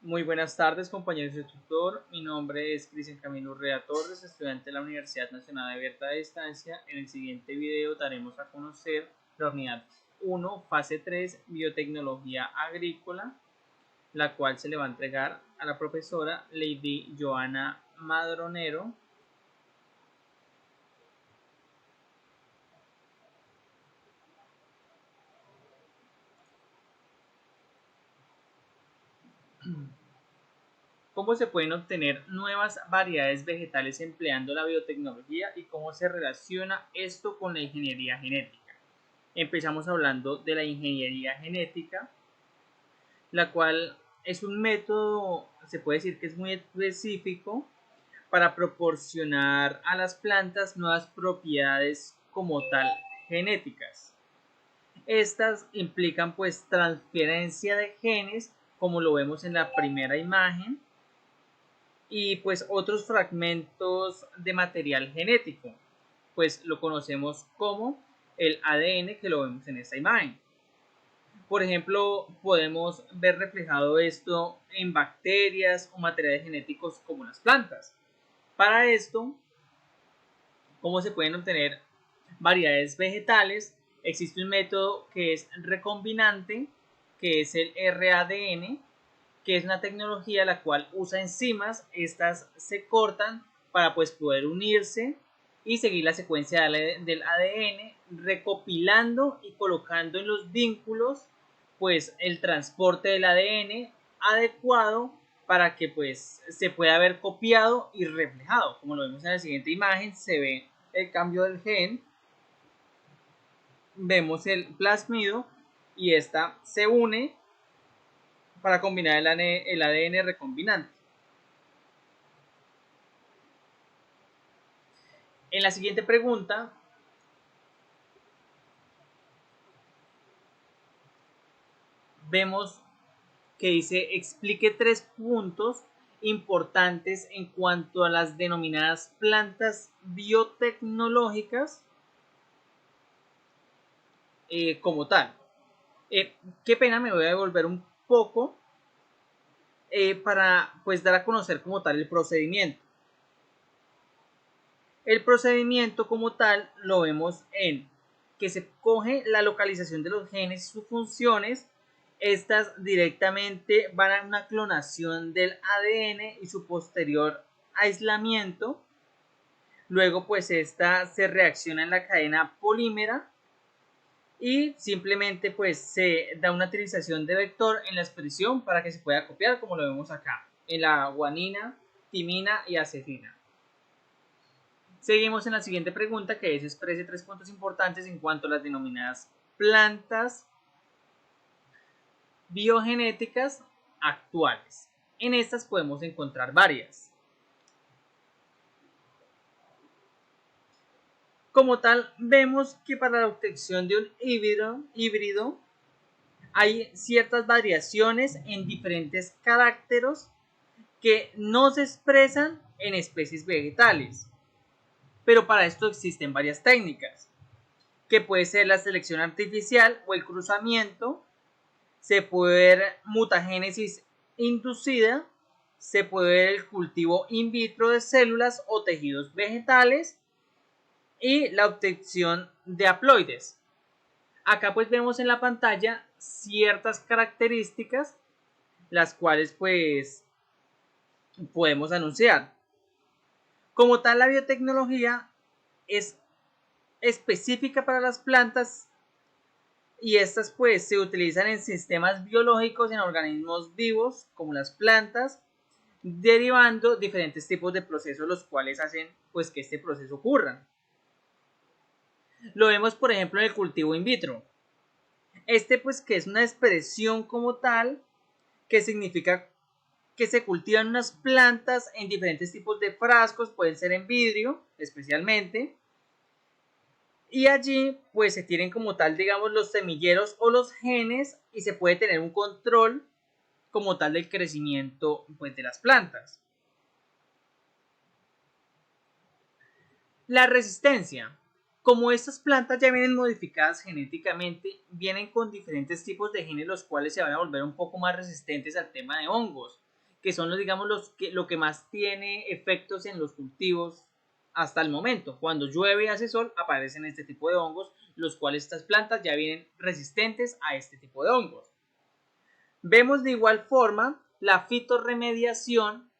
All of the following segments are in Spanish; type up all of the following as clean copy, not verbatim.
Muy buenas tardes, compañeros de tutor. Mi nombre es Cristian Camilo Urrea Torres, estudiante de la Universidad Nacional Abierta de Distancia. En el siguiente video daremos a conocer la unidad 1, fase 3, biotecnología agrícola, la cual se le va a entregar a la profesora Lady Joana Madronero. Cómo se pueden obtener nuevas variedades vegetales empleando la biotecnología y cómo se relaciona esto con la ingeniería genética. Empezamos hablando de la ingeniería genética, la cual es un método, se puede decir que es muy específico para proporcionar a las plantas nuevas propiedades como tal genéticas. Estas implican pues transferencia de genes, como lo vemos en la primera imagen, y pues otros fragmentos de material genético, pues lo conocemos como el ADN, que lo vemos en esta imagen. Por ejemplo, podemos ver reflejado esto en bacterias o materiales genéticos como las plantas. Para esto, ¿cómo se pueden obtener variedades vegetales? Existe un método que es recombinante, que es el RADN, que es una tecnología la cual usa enzimas. Estas se cortan para pues poder unirse y seguir la secuencia del ADN, recopilando y colocando en los vínculos pues el transporte del ADN adecuado para que pues se pueda ver copiado y reflejado. Como lo vemos en la siguiente imagen, se ve el cambio del gen, vemos el plasmido y esta se une para combinar el ADN recombinante. En la siguiente pregunta vemos que dice explique 3 puntos importantes en cuanto a las denominadas plantas biotecnológicas como tal. Qué pena, me voy a devolver un poco para pues dar a conocer como tal el procedimiento. El procedimiento como tal lo vemos en que se coge la localización de los genes y sus funciones. Estas directamente van a una clonación del ADN y su posterior aislamiento. Luego pues esta se reacciona en la cadena polímera y simplemente pues se da una utilización de vector en la expresión para que se pueda copiar, como lo vemos acá en la guanina, timina y acefina. Seguimos en la siguiente pregunta, que es exprese 3 puntos importantes en cuanto a las denominadas plantas biogenéticas actuales. En estas podemos encontrar varias. Como tal, vemos que para la obtención de un híbrido hay ciertas variaciones en diferentes caracteres que no se expresan en especies vegetales. Pero para esto existen varias técnicas, que puede ser la selección artificial o el cruzamiento. Se puede ver mutagénesis inducida, se puede ver el cultivo in vitro de células o tejidos vegetales y la obtención de haploides. Acá pues vemos en la pantalla ciertas características las cuales pues podemos anunciar. Como tal, la biotecnología es específica para las plantas y estas pues se utilizan en sistemas biológicos en organismos vivos como las plantas, derivando diferentes tipos de procesos los cuales hacen pues que este proceso ocurra. Lo vemos por ejemplo en el cultivo in vitro. Este pues que es una expresión como tal, que significa que se cultivan unas plantas en diferentes tipos de frascos, pueden ser en vidrio especialmente, y allí pues se tienen como tal, digamos, los semilleros o los genes y se puede tener un control como tal del crecimiento pues de las plantas. La resistencia. Como estas plantas ya vienen modificadas genéticamente, vienen con diferentes tipos de genes los cuales se van a volver un poco más resistentes al tema de hongos. que son digamos, lo que más tiene efectos en los cultivos hasta el momento. Cuando llueve y hace sol, aparecen este tipo de hongos, los cuales estas plantas ya vienen resistentes a este tipo de hongos. Vemos de igual forma la fitorremediación,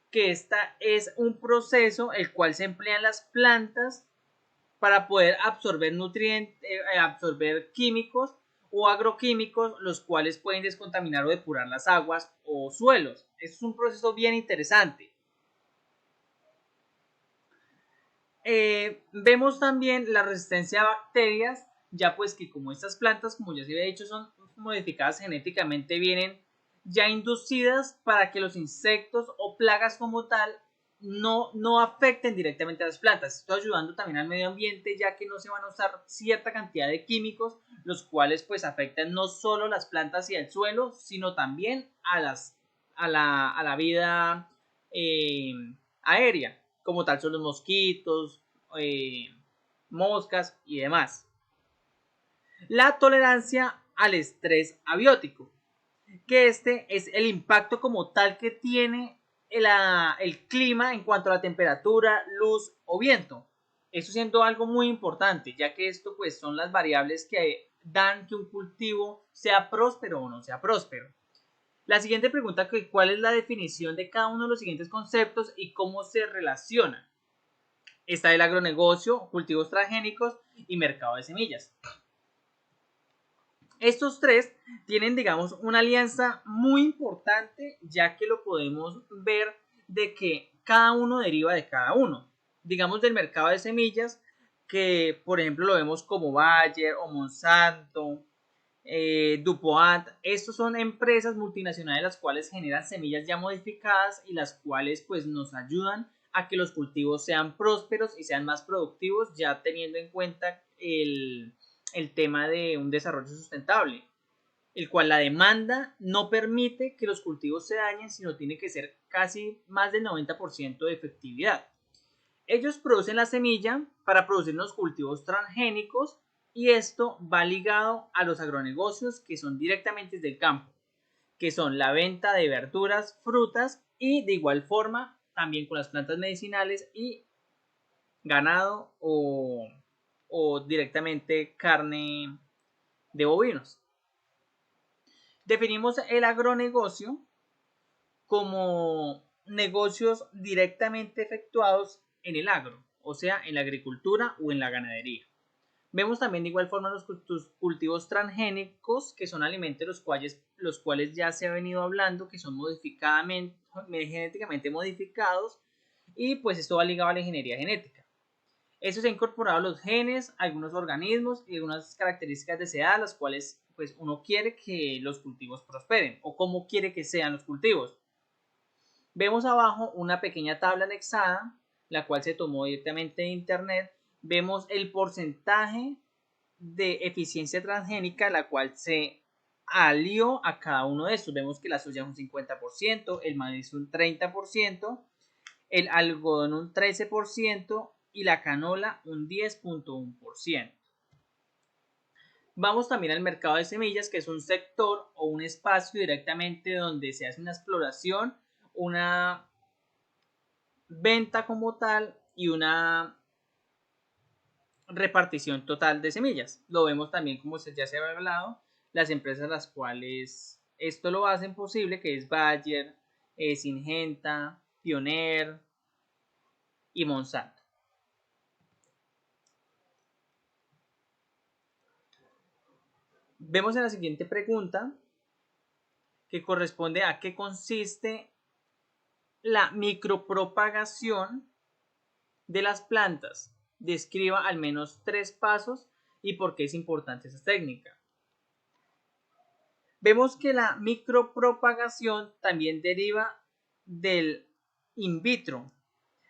que esta es un proceso el cual se emplea en las plantas para poder absorber nutrientes, absorber químicos o agroquímicos, los cuales pueden descontaminar o depurar las aguas o suelos. Esto es un proceso bien interesante. Vemos también la resistencia a bacterias, ya pues que como estas plantas, como ya se había dicho, son modificadas genéticamente, vienen ya inducidas para que los insectos o plagas como tal no afecten directamente a las plantas. Esto ayudando también al medio ambiente, ya que no se van a usar cierta cantidad de químicos, los cuales pues afectan no solo las plantas y el suelo, sino también a la vida aérea, como tal son los mosquitos, moscas y demás. La tolerancia al estrés abiótico, que este es el impacto como tal que tiene el clima en cuanto a la temperatura, luz o viento. Eso siendo algo muy importante, ya que esto pues son las variables que dan que un cultivo sea próspero o no sea próspero. La siguiente pregunta es cuál es la definición de cada uno de los siguientes conceptos y cómo se relacionan. Está el agronegocio, cultivos transgénicos y mercado de semillas. Estos tres tienen, digamos, una alianza muy importante, ya que lo podemos ver de que cada uno deriva de cada uno. Digamos del mercado de semillas, que por ejemplo lo vemos como Bayer o Monsanto, DuPont. Estos son empresas multinacionales las cuales generan semillas ya modificadas y las cuales pues nos ayudan a que los cultivos sean prósperos y sean más productivos, ya teniendo en cuenta el tema de un desarrollo sustentable, el cual la demanda no permite que los cultivos se dañen, sino tiene que ser casi más del 90% de efectividad. Ellos producen la semilla para producir los cultivos transgénicos y esto va ligado a los agronegocios que son directamente desde el campo, que son la venta de verduras, frutas y de igual forma también con las plantas medicinales y ganado o directamente carne de bovinos. Definimos el agronegocio como negocios directamente efectuados en el agro, o sea, en la agricultura o en la ganadería. Vemos también de igual forma los cultivos transgénicos, que son alimentos los cuales ya se ha venido hablando, que son genéticamente modificados, y pues esto va ligado a la ingeniería genética. Eso se ha incorporado a los genes, algunos organismos y algunas características deseadas, las cuales pues uno quiere que los cultivos prosperen o cómo quiere que sean los cultivos. Vemos abajo una pequeña tabla anexada, la cual se tomó directamente de internet. Vemos el porcentaje de eficiencia transgénica, la cual se alió a cada uno de estos. Vemos que la soya es un 50%, el maíz un 30%, el algodón un 13% y la canola un 10.1%. Vamos también al mercado de semillas, que es un sector o un espacio directamente donde se hace una exploración, una venta como tal y una repartición total de semillas. Lo vemos también, como ya se había hablado, las empresas las cuales esto lo hacen posible, que es Bayer, Syngenta, Pioneer y Monsanto. Vemos en la siguiente pregunta, que corresponde a qué consiste la micropropagación de las plantas. Describa al menos 3 pasos y por qué es importante esa técnica. Vemos que la micropropagación también deriva del in vitro,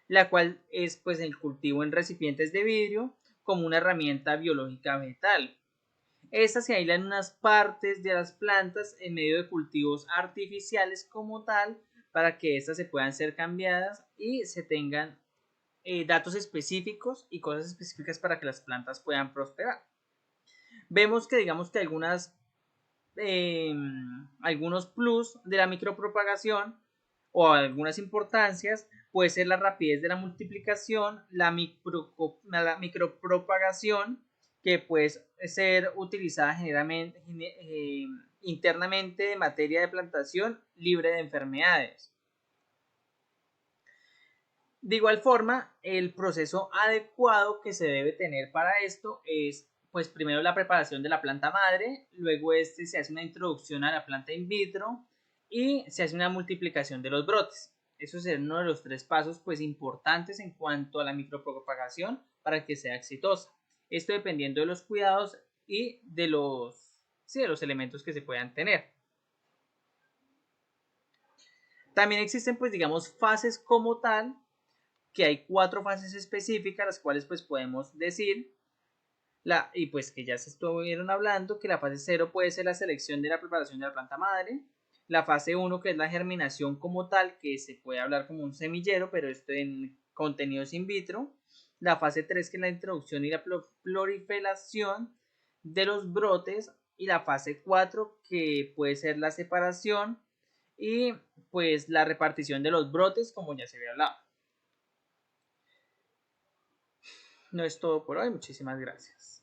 la cual es pues el cultivo en recipientes de vidrio como una herramienta biológica vegetal. Estas se aíslan unas partes de las plantas en medio de cultivos artificiales como tal, para que éstas se puedan ser cambiadas y se tengan datos específicos y cosas específicas para que las plantas puedan prosperar. Vemos que digamos que algunos plus de la micropropagación o algunas importancias puede ser la rapidez de la multiplicación, la micropropagación, que puede ser utilizada generalmente, internamente en materia de plantación libre de enfermedades. De igual forma, el proceso adecuado que se debe tener para esto es, pues primero la preparación de la planta madre, luego se hace una introducción a la planta in vitro y se hace una multiplicación de los brotes. Eso es uno de los 3 pasos pues importantes en cuanto a la micropropagación para que sea exitosa. Esto dependiendo de los cuidados y de los elementos que se puedan tener. También existen pues digamos fases como tal, que hay 4 fases específicas, las cuales pues podemos decir, y pues que ya se estuvieron hablando, que la fase 0 puede ser la selección de la preparación de la planta madre, la fase 1 que es la germinación como tal, que se puede hablar como un semillero, pero esto en contenidos in vitro, la fase 3 que es la introducción y la proliferación de los brotes, y la fase 4 que puede ser la separación y pues la repartición de los brotes como ya se había hablado. No es todo por hoy, muchísimas gracias.